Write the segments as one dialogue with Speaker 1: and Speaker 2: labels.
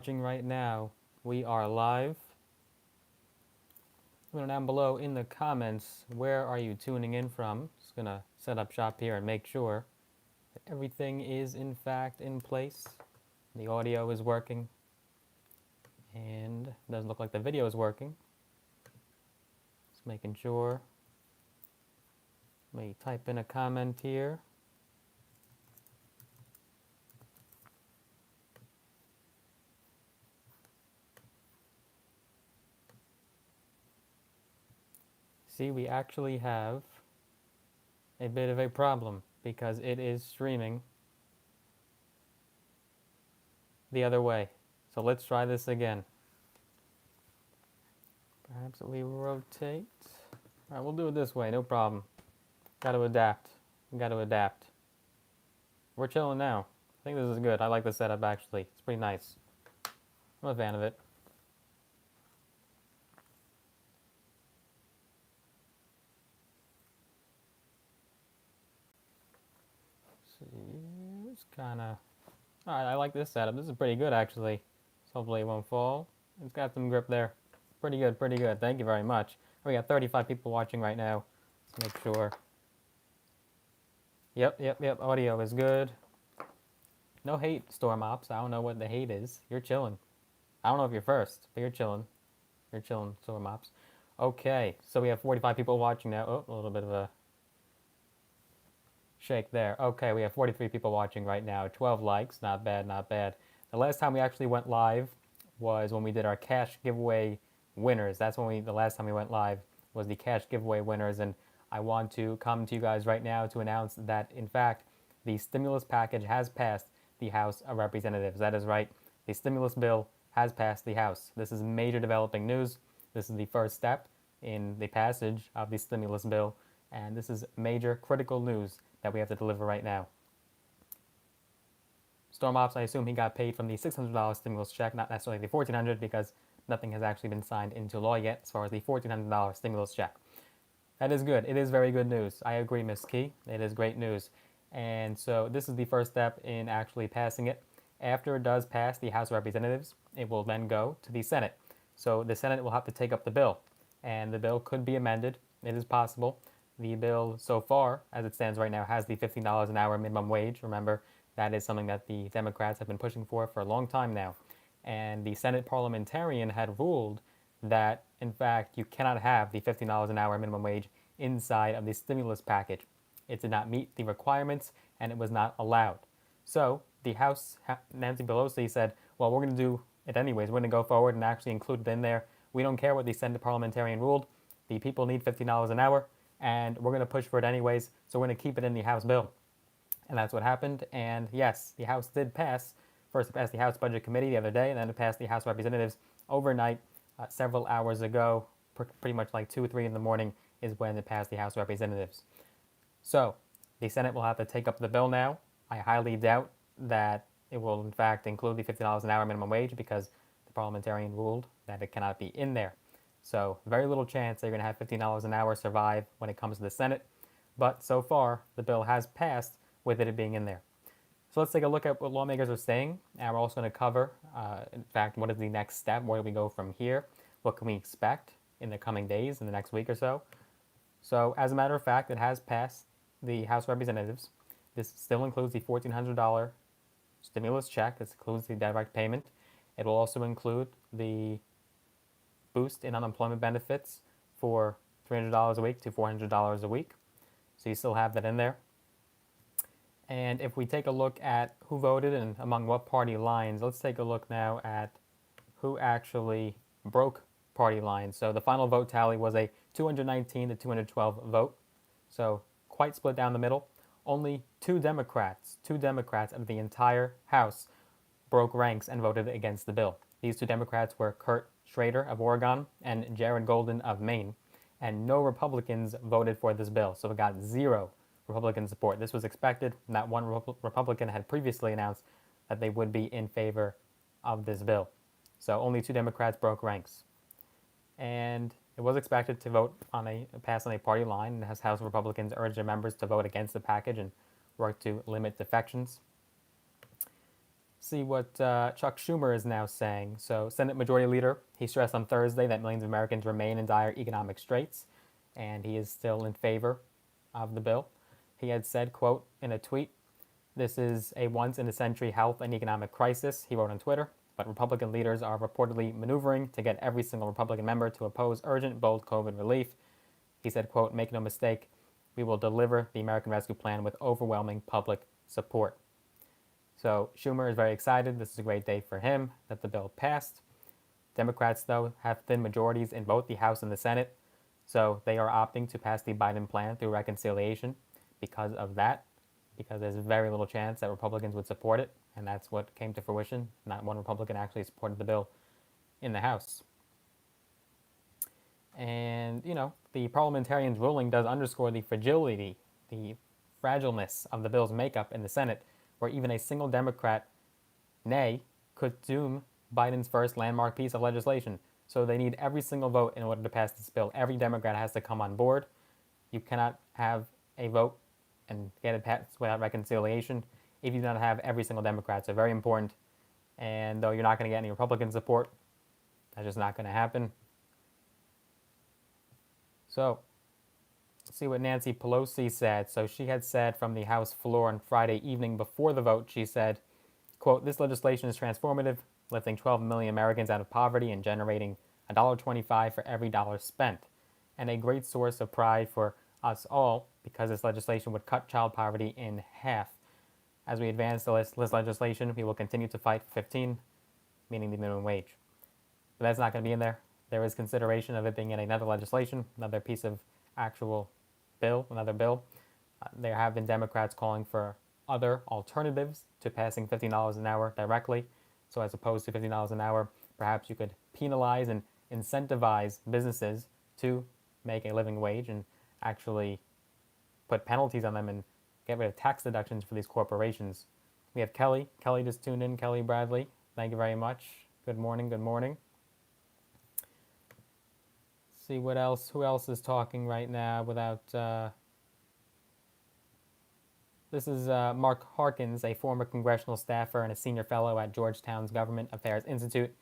Speaker 1: Watching right now, we are live. Let me know down below in the comments where are you tuning in from. Just gonna set up shop here and make sure that everything is in fact in place. The audio is working and it doesn't look like the video is working. Just making sure. Let me type in a comment here. See, we actually have a bit of a problem because it is streaming the other way. So let's try this again. Perhaps we rotate. All right, we'll do it this way, no problem. Got to adapt. Got to adapt. We're chilling now. I think this is good. I like the setup actually. It's pretty nice. I'm a fan of it. Let's see, it's kind of. All right, I like this setup. This is pretty good actually. So hopefully it won't fall. It's got some grip there. Pretty good, pretty good. Thank you very much. We got 35 people watching right now. Let's make sure. Yep. Audio is good. No hate, Storm Ops. I don't know what the hate is. You're chilling. I don't know if you're first, but you're chilling. You're chilling, Storm Ops. Okay, so we have 45 people watching now. Oh, a little bit of a shake there. Okay, we have 43 people watching right now. 12 likes. Not bad, not bad. The last time we actually went live was when we did our cash giveaway winners. That's when the last time we went live was the cash giveaway winners. And I want to come to you guys right now to announce that, in fact, the stimulus package has passed the House of Representatives. That is right. The stimulus bill has passed the House. This is major developing news. This is the first step in the passage of the stimulus bill. And this is major critical news that we have to deliver right now. Storm Ops, I assume he got paid from the $600 stimulus check, not necessarily the $1,400, because nothing has actually been signed into law yet as far as the $1,400 stimulus check. That is good. It is very good news. I agree, Ms. Key. It is great news. And so this is the first step in actually passing it. After it does pass the House of Representatives, it will then go to the Senate. So the Senate will have to take up the bill, and the bill could be amended. It is possible. The bill so far, as it stands right now, has the $15 an hour minimum wage. Remember, that is something that the Democrats have been pushing for a long time now. And the Senate parliamentarian had ruled that, in fact, you cannot have the $15 an hour minimum wage inside of the stimulus package. It did not meet the requirements, and it was not allowed. So the House, Nancy Pelosi said, well, we're going to do it anyways. We're going to go forward and actually include it in there. We don't care what the Senate parliamentarian ruled. The people need $15 an hour, and we're going to push for it anyways, so we're going to keep it in the House bill. And that's what happened. And yes, the House did pass. First, it passed the House Budget Committee the other day, and then it passed the House of Representatives overnight, several hours ago, pretty much like 2 or 3 in the morning is when it passed the House of Representatives. So the Senate will have to take up the bill now. I highly doubt that it will, in fact, include the $50 an hour minimum wage because the parliamentarian ruled that it cannot be in there. So very little chance they're going to have $15 an hour survive when it comes to the Senate. But so far, the bill has passed with it being in there. So let's take a look at what lawmakers are saying, and we're also going to cover, in fact, what is the next step? Where do we go from here? What can we expect in the coming days, in the next week or so? So, as a matter of fact, it has passed the House of Representatives. This still includes the $1,400 stimulus check. This includes the direct payment. It will also include the boost in unemployment benefits for $300 a week to $400 a week. So you still have that in there. And if we take a look at who voted and among what party lines, let's take a look now at who actually broke party lines. So the final vote tally was a 219 to 212 vote. So quite split down the middle. Only two Democrats out of the entire House broke ranks and voted against the bill. These two Democrats were Kurt Schrader of Oregon and Jared Golden of Maine. And no Republicans voted for this bill. So it got zero Republican support. This was expected. Not one Republican had previously announced that they would be in favor of this bill. So only two Democrats broke ranks. And it was expected to pass on a party line, and as House Republicans urged their members to vote against the package and work to limit defections. See what Chuck Schumer is now saying. So, Senate Majority Leader, he stressed on Thursday that millions of Americans remain in dire economic straits, and he is still in favor of the bill. He had said, quote, in a tweet, "This is a once-in-a-century health and economic crisis," he wrote on Twitter, "but Republican leaders are reportedly maneuvering to get every single Republican member to oppose urgent, bold COVID relief." He said, quote, "Make no mistake, we will deliver the American Rescue Plan with overwhelming public support." So Schumer is very excited. This is a great day for him that the bill passed. Democrats, though, have thin majorities in both the House and the Senate, so they are opting to pass the Biden plan through reconciliation because of that, because there's very little chance that Republicans would support it, and that's what came to fruition. Not one Republican actually supported the bill in the House. And, the parliamentarians' ruling does underscore the fragility, the fragileness of the bill's makeup in the Senate, where even a single Democrat nay could doom Biden's first landmark piece of legislation. So they need every single vote in order to pass this bill. Every Democrat has to come on board. You cannot have a vote and get it passed without reconciliation if you don't have every single Democrat. So very important. And though you're not going to get any Republican support, that's just not going to happen. So, let's see what Nancy Pelosi said. So she had said from the House floor on Friday evening before the vote, she said, quote, "This legislation is transformative, lifting 12 million Americans out of poverty and generating $1.25 for every dollar spent, and a great source of pride for us all because this legislation would cut child poverty in half. As we advance this legislation, we will continue to fight for 15, meaning the minimum wage." But that's not going to be in there. There is consideration of it being in another legislation, another piece of actual bill, another bill. There have been Democrats calling for other alternatives to passing $15 an hour directly. So as opposed to $15 an hour, perhaps you could penalize and incentivize businesses to make a living wage and actually put penalties on them and get rid of tax deductions for these corporations. We have Kelly. Kelly just tuned in. Kelly Bradley, thank you very much. Good morning. Good morning. See what else. Who else is talking right now without? This is Mark Harkins, a former congressional staffer and a senior fellow at Georgetown's Government Affairs Institute.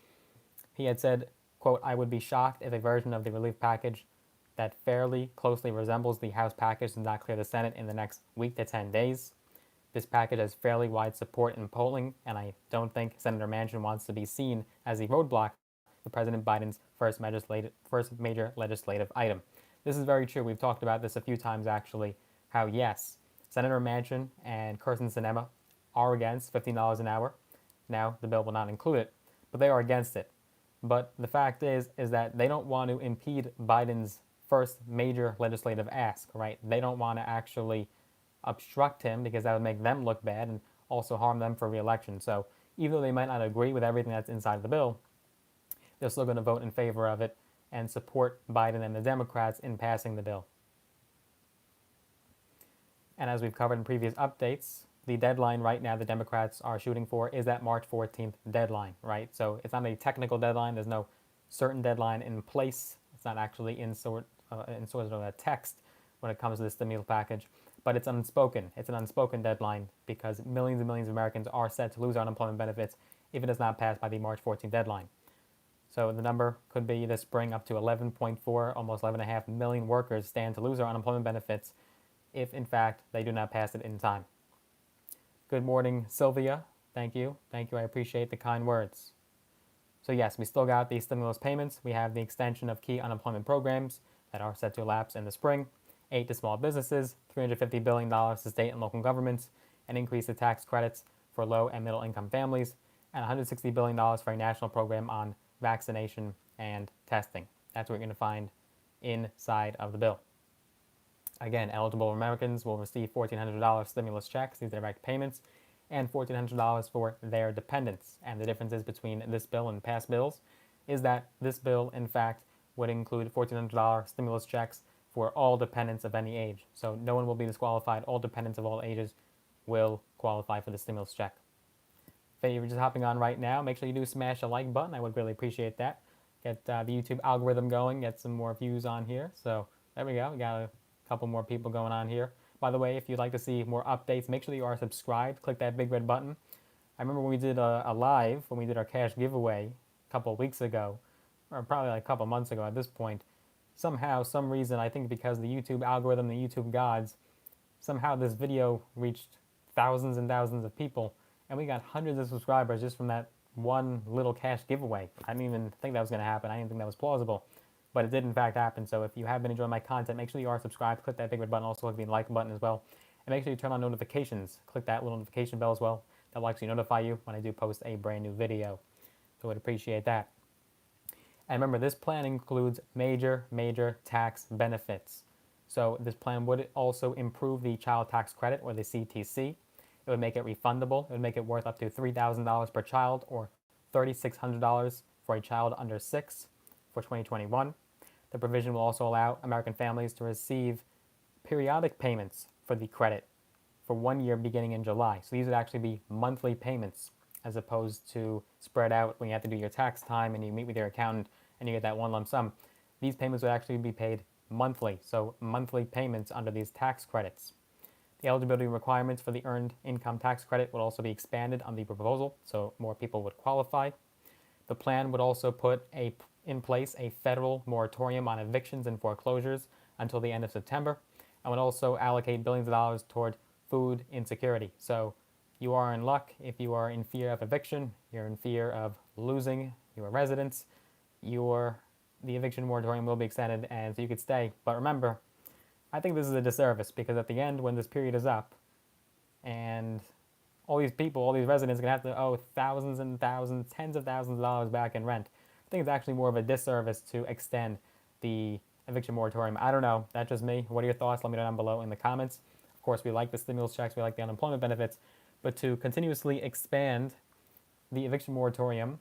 Speaker 1: He had said, quote, "I would be shocked if a version of the relief package that fairly closely resembles the House package does not clear the Senate in the next week to 10 days. This package has fairly wide support in polling, and I don't think Senator Manchin wants to be seen as the roadblock for President Biden's first major legislative item." This is very true. We've talked about this a few times, actually, how yes, Senator Manchin and Kyrsten Sinema are against $15 an hour. Now, the bill will not include it, but they are against it. But the fact is that they don't want to impede Biden's first major legislative ask, right? They don't want to actually obstruct him because that would make them look bad and also harm them for re-election. So even though they might not agree with everything that's inside of the bill, they're still going to vote in favor of it and support Biden and the Democrats in passing the bill. And as we've covered in previous updates, the deadline right now the Democrats are shooting for is that March 14th deadline, right? So it's not a technical deadline. There's no certain deadline in place. It's not actually in sort of a text when it comes to the stimulus package, but it's unspoken. It's an unspoken deadline because millions and millions of Americans are set to lose unemployment benefits if it is not passed by the March 14th deadline. So the number could be this spring up to 11.4, almost 11.5 million workers stand to lose their unemployment benefits if, in fact, they do not pass it in time. Good morning, Sylvia. Thank you. Thank you. I appreciate the kind words. So yes, we still got the stimulus payments. We have the extension of key unemployment programs that are set to lapse in the spring, aid to small businesses, $350 billion to state and local governments, an increase of tax credits for low and middle income families, and $160 billion for a national program on vaccination and testing. That's what you're going to find inside of the bill. Again, eligible Americans will receive $1,400 stimulus checks, these direct payments, and $1,400 for their dependents. And the differences between this bill and past bills is that this bill, in fact, would include $1,400 stimulus checks for all dependents of any age. So no one will be disqualified. All dependents of all ages will qualify for the stimulus check. If you're just hopping on right now, make sure you do smash the like button. I would really appreciate that. Get the YouTube algorithm going, get some more views on here. So there we go. We got a couple more people going on here. By the way, if you'd like to see more updates, make sure that you are subscribed. Click that big red button. I remember when we did a live, when we did our cash giveaway a couple of weeks ago, or probably like a couple of months ago at this point. Somehow, some reason, I think because the YouTube algorithm, the YouTube gods, somehow this video reached thousands and thousands of people, and we got hundreds of subscribers just from that one little cash giveaway. I didn't even think that was going to happen. I didn't think that was plausible, but it did in fact happen. So if you have been enjoying my content, make sure you are subscribed. Click that big red button. Also click the like button as well, and make sure you turn on notifications. Click that little notification bell as well. That will actually notify you when I do post a brand new video. So I'd appreciate that. And remember, this plan includes major tax benefits. So this plan would also improve the child tax credit, or the CTC. It would make it refundable. It would make it worth up to $3,000 per child, or $3,600 for a child under 6 for 2021. The provision will also allow American families to receive periodic payments for the credit for 1 year beginning in July. So these would actually be monthly payments as opposed to spread out when you have to do your tax time and you meet with your accountant and you get that one lump sum. These payments would actually be paid monthly, so monthly payments under these tax credits. The eligibility requirements for the Earned Income Tax Credit would also be expanded on the proposal, so more people would qualify. The plan would also put in place a federal moratorium on evictions and foreclosures until the end of September, and would also allocate billions of dollars toward food insecurity. So you are in luck if you are in fear of eviction, you're in fear of losing your residence, the eviction moratorium will be extended and so you could stay. But remember, I think this is a disservice because at the end, when this period is up and all these people, all these residents are going to have to owe thousands and thousands, tens of thousands of dollars back in rent, I think it's actually more of a disservice to extend the eviction moratorium. I don't know. That's just me. What are your thoughts? Let me know down below in the comments. Of course, we like the stimulus checks. We like the unemployment benefits. But to continuously expand the eviction moratorium,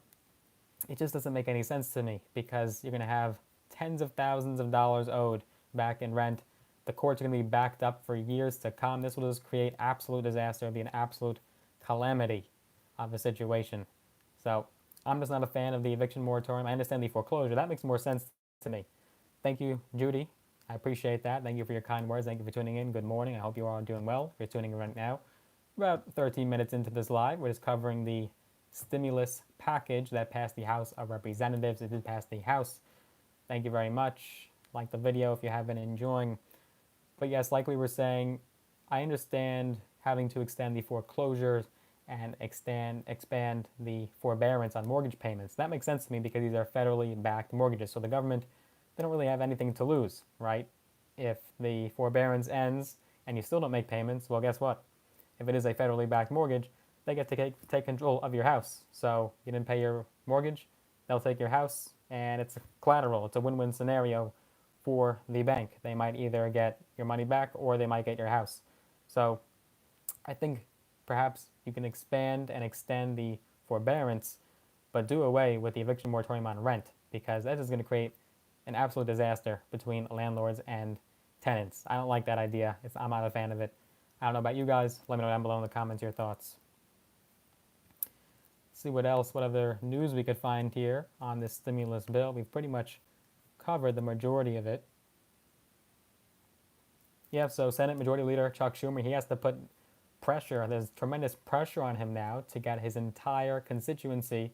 Speaker 1: it just doesn't make any sense to me because you're going to have tens of thousands of dollars owed back in rent. The courts are going to be backed up for years to come. This will just create absolute disaster. It'll be an absolute calamity of a situation. So I'm just not a fan of the eviction moratorium. I understand the foreclosure. That makes more sense to me. Thank you, Judy. I appreciate that. Thank you for your kind words. Thank you for tuning in. Good morning. I hope you are all doing well. If you're tuning in right now, about 13 minutes into this live, we're just covering the stimulus package that passed the House of Representatives. It did pass the House. Thank you very much. Like the video if you have been enjoying. But yes, like we were saying, I understand having to extend the foreclosures and expand the forbearance on mortgage payments. That makes sense to me because these are federally backed mortgages. So the government, they don't really have anything to lose, right? If the forbearance ends and you still don't make payments, well, guess what? If it is a federally backed mortgage, they get to take control of your house. So you didn't pay your mortgage, they'll take your house, and it's a collateral. It's a win-win scenario for the bank. They might either get your money back or they might get your house. So I think perhaps you can expand and extend the forbearance, but do away with the eviction moratorium on rent because that is going to create an absolute disaster between landlords and tenants. I don't like that idea. I'm not a fan of it. I don't know about you guys. Let me know down below in the comments your thoughts. Let's see what else, what other news we could find here on this stimulus bill. We've pretty much covered the majority of it. Yeah, so Senate Majority Leader Chuck Schumer, he has to put pressure. There's tremendous pressure on him now to get his entire constituency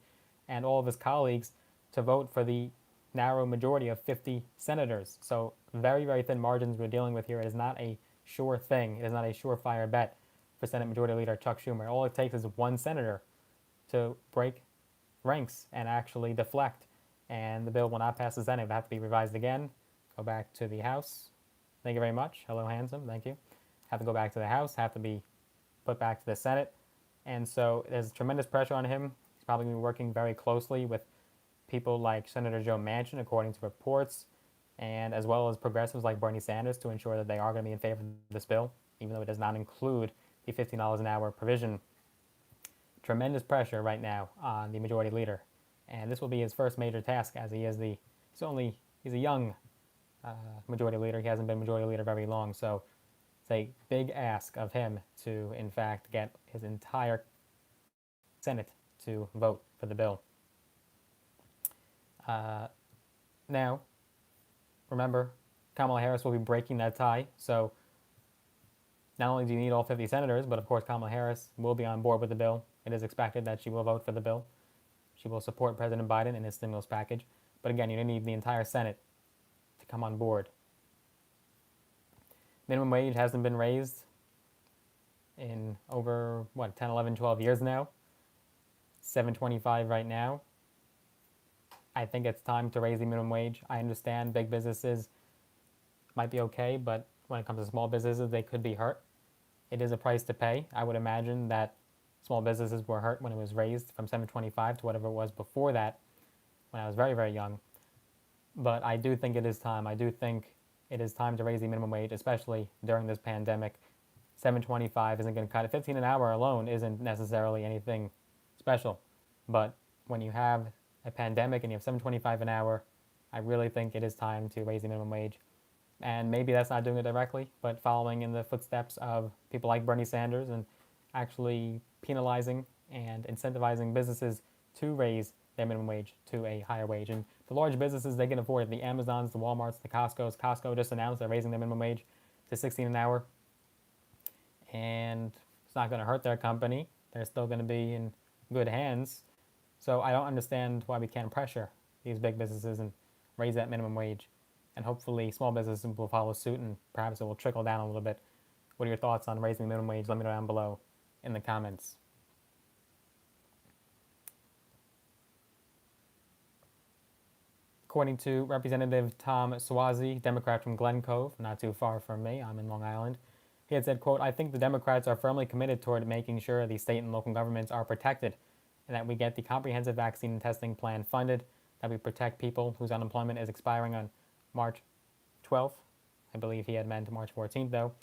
Speaker 1: and all of his colleagues to vote for the narrow majority of 50 senators. So very thin margins we're dealing with here. It is not a sure thing. It is not a surefire bet for Senate Majority Leader Chuck Schumer. All it takes is one senator to break ranks and actually deflect, and the bill will not pass the Senate. It will have to be revised again, go back to the House. Thank you very much. Hello, handsome. Thank you. Have to go back to the House, have to be put back to the Senate. And so there's tremendous pressure on him. He's probably going to be working very closely with people like Senator Joe Manchin, according to reports, and as well as progressives like Bernie Sanders to ensure that they are going to be in favor of this bill, even though it does not include the $15 an hour provision. Tremendous pressure right now on the majority leader. And this will be his first major task as he's a young majority leader. He hasn't been majority leader very long. So it's a big ask of him to, in fact, get his entire Senate to vote for the bill. Now, remember, Kamala Harris will be breaking that tie. So not only do you need all 50 senators, but of course Kamala Harris will be on board with the bill. It is expected that she will vote for the bill. She will support President Biden in his stimulus package. But again, you need the entire Senate to come on board. Minimum wage hasn't been raised in over, 10, 11, 12 years now. $7.25 right now. I think it's time to raise the minimum wage. I understand big businesses might be okay, but when it comes to small businesses, they could be hurt. It is a price to pay. I would imagine that small businesses were hurt when it was raised from 7.25 to whatever it was before that, when I was very, very young. But I do think it is time. I do think it is time to raise the minimum wage, especially during this pandemic. 7.25 isn't going to cut it. 15 an hour alone isn't necessarily anything special. But when you have a pandemic and you have 7.25 an hour, I really think it is time to raise the minimum wage. And maybe that's not doing it directly, but following in the footsteps of people like Bernie Sanders and actually penalizing and incentivizing businesses to raise their minimum wage to a higher wage. And the large businesses, they can afford it. The Amazons, the Walmarts, the Costco's. Costco just announced they're raising their minimum wage to 16 an hour. And it's not going to hurt their company. They're still going to be in good hands. So I don't understand why we can't pressure these big businesses and raise that minimum wage. And hopefully small businesses will follow suit and perhaps it will trickle down a little bit. What are your thoughts on raising the minimum wage? Let me know down below in the comments. According to Representative Tom Suozzi, Democrat from Glen Cove, not too far from me, I'm in Long Island, he had said, quote, "I think the Democrats are firmly committed toward making sure the state and local governments are protected and that we get the comprehensive vaccine and testing plan funded, that we protect people whose unemployment is expiring on March 12th. I believe he had meant March 14th, though.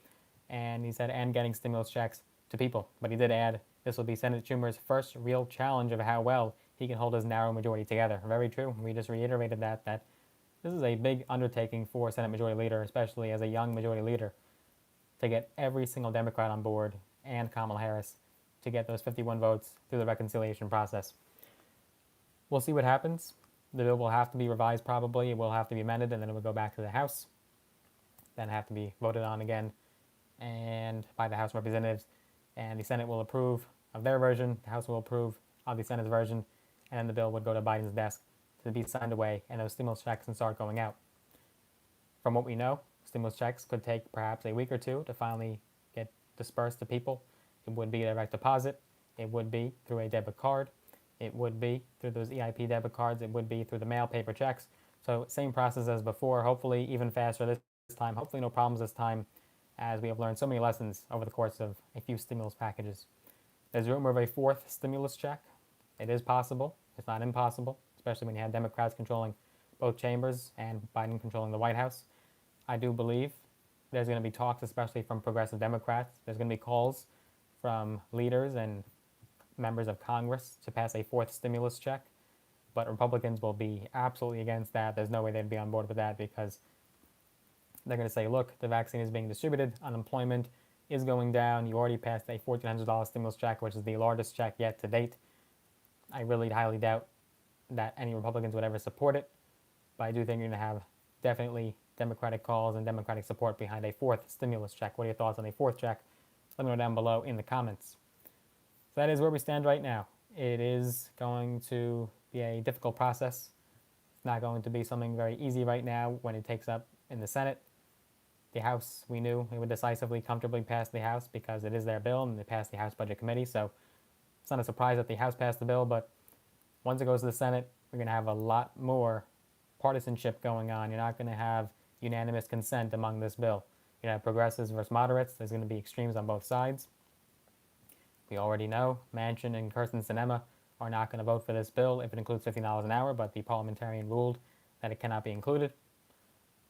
Speaker 1: And he said, and getting stimulus checks to people. But he did add, this will be Senate Schumer's first real challenge of how well he can hold his narrow majority together. Very true. We just reiterated that this is a big undertaking for Senate Majority Leader, especially as a young Majority Leader, to get every single Democrat on board and Kamala Harris to get those 51 votes through the reconciliation process. We'll see what happens. The bill will have to be revised probably. It will have to be amended, and then it will go back to the House. Then have to be voted on again and by the House of Representatives. And the Senate will approve of their version. The House will approve of the Senate's version. And then the bill would go to Biden's desk to be signed away, and those stimulus checks can start going out. From what we know, stimulus checks could take perhaps a week or two to finally get dispersed to people. It would be a direct deposit. It would be through a debit card. It would be through those EIP debit cards. It would be through the mail paper checks. So same process as before, hopefully even faster this time. Hopefully no problems this time, as we have learned so many lessons over the course of a few stimulus packages. There's rumor of a fourth stimulus check. It is possible. It's not impossible, especially when you have Democrats controlling both chambers and Biden controlling the White House. I do believe there's going to be talks, especially from progressive Democrats. There's going to be calls from leaders and members of Congress to pass a fourth stimulus check. But Republicans will be absolutely against that. There's no way they'd be on board with that because they're going to say, look, the vaccine is being distributed, unemployment is going down, you already passed a $1,400 stimulus check, which is the largest check yet to date. I really highly doubt that any Republicans would ever support it, but I do think you're going to have definitely Democratic calls and Democratic support behind a fourth stimulus check. What are your thoughts on a fourth check? Let me know down below in the comments. So that is where we stand right now. It is going to be a difficult process. It's not going to be something very easy right now when it takes up in the Senate. The House, we knew it would decisively, comfortably pass the House because it is their bill and they passed the House Budget Committee. So it's not a surprise that the House passed the bill, but once it goes to the Senate, we're going to have a lot more partisanship going on. You're not going to have unanimous consent among this bill. You're going to have progressives versus moderates. There's going to be extremes on both sides. We already know Manchin and Kyrsten Sinema are not going to vote for this bill if it includes $50 an hour, but the parliamentarian ruled that it cannot be included.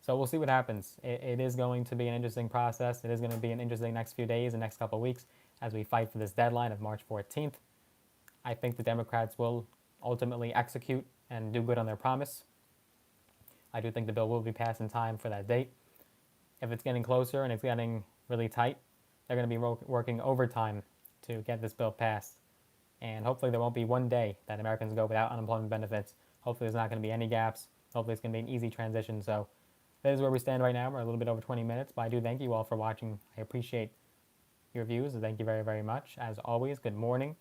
Speaker 1: So we'll see what happens. It is going to be an interesting process. It is going to be an interesting next few days and next couple of weeks as we fight for this deadline of March 14th. I think the Democrats will ultimately execute and do good on their promise. I do think the bill will be passed in time for that date. If it's getting closer and it's getting really tight, they're going to be working overtime to get this bill passed. And hopefully there won't be one day that Americans go without unemployment benefits. Hopefully there's not going to be any gaps. Hopefully it's going to be an easy transition. So that is where we stand right now. We're a little bit over 20 minutes, but I do thank you all for watching. I appreciate your views. Thank you very, very much. As always, good morning,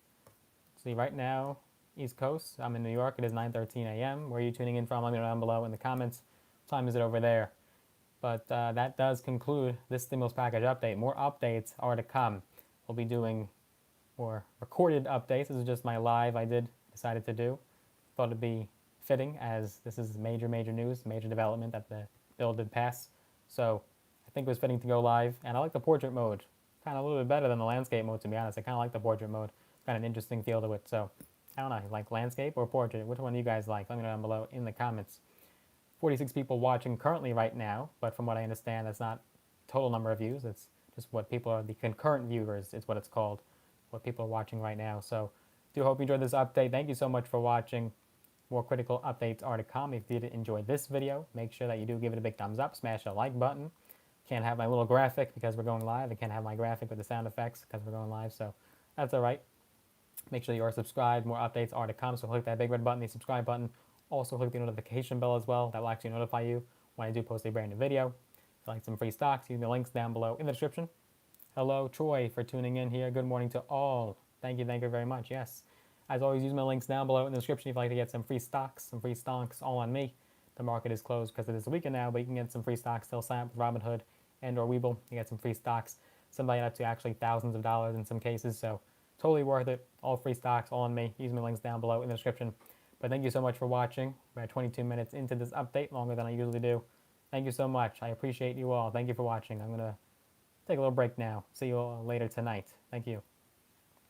Speaker 1: See, right now, East Coast, I'm in New York. It is 9:13 a.m. Where are you tuning in from? Let me know down below in the comments. What time is it over there? But that does conclude this stimulus package update. More updates are to come. We'll be doing more recorded updates. This is just my live I decided to do. Thought it'd be fitting as this is major news, major development that the bill did pass. So I think it was fitting to go live. And I like the portrait mode. Kind of a little bit better than the landscape mode, to be honest. I kind of like the portrait mode. Got an interesting feel to it. So I don't know, like landscape or portrait? Which one do you guys like? Let me know down below in the comments. 46 people watching currently right now, but from what I understand, that's not total number of views. It's just what people are, the concurrent viewers is what it's called, what people are watching right now. So do hope you enjoyed this update. Thank you so much for watching. More critical updates are to come. If you did enjoy this video, make sure that you do give it a big thumbs up, smash the like button. Can't have my little graphic because we're going live. I can't have my graphic with the sound effects because we're going live, so that's all right. Make sure you are subscribed. More updates are to come, so click that big red button, the subscribe button. Also click the notification bell as well. That will actually notify you when I do post a brand new video. If you like some free stocks, use the links down below in the description. Hello, Troy, for tuning in here. Good morning to all. Thank you very much. Yes. As always, use my links down below in the description if you'd like to get some free stocks, some free stonks, all on me. The market is closed because it is a weekend now, but you can get some free stocks. Still sign up with Robinhood and or Webull. You get some free stocks. Some value up to actually thousands of dollars in some cases, so totally worth it. All free stocks, all on me. Use my links down below in the description. But thank you so much for watching. We're at 22 minutes into this update, longer than I usually do. Thank you so much. I appreciate you all. Thank you for watching. I'm going to take a little break now. See you all later tonight. Thank you.